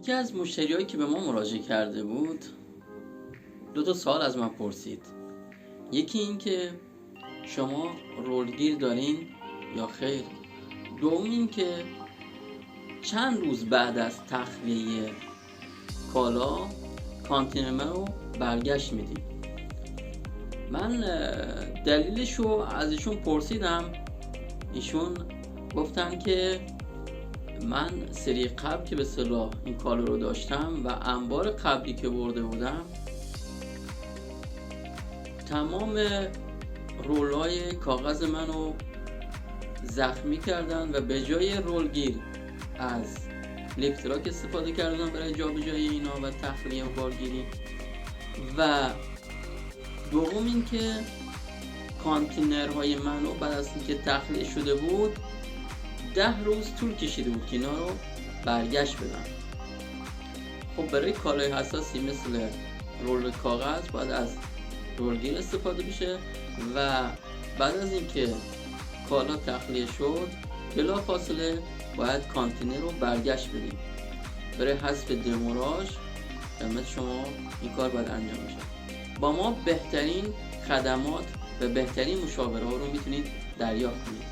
یکی از مشتریایی که به ما مراجعه کرده بود 2 سوال از من پرسید. یکی این که شما رولگیر دارین یا خیر. دوم این که چند روز بعد از تخلیه کالا کانتینر رو برگشت میدیم. من دلیلشو از ایشون پرسیدم. ایشون گفتن که من سری قبل که به اصطلاح این کالا رو داشتم و انبار قبلی که برده بودم تمام رولای کاغذ منو زخمی کردن و به جای رولگیر از لیفتراک استفاده کردن برای جابجایی اینا و تخلیه و بارگیری. و دوم این که کانتینرهای منو بعد از اینکه تخلیه شده بود 10 روز طول کشیده بود که اینا رو برگشت بدم. خب برای کالای حساسی مثل رول کاغذ باید از رولگیر استفاده بشه و بعد از اینکه کالا تخلیه شد بلا فاصله باید کانتینر رو برگشت بدیم. برای حذف دموراژ خدمت شما این کار باید انجام بشه. با ما بهترین خدمات و بهترین مشاوره ها رو میتونید دریافت کنید.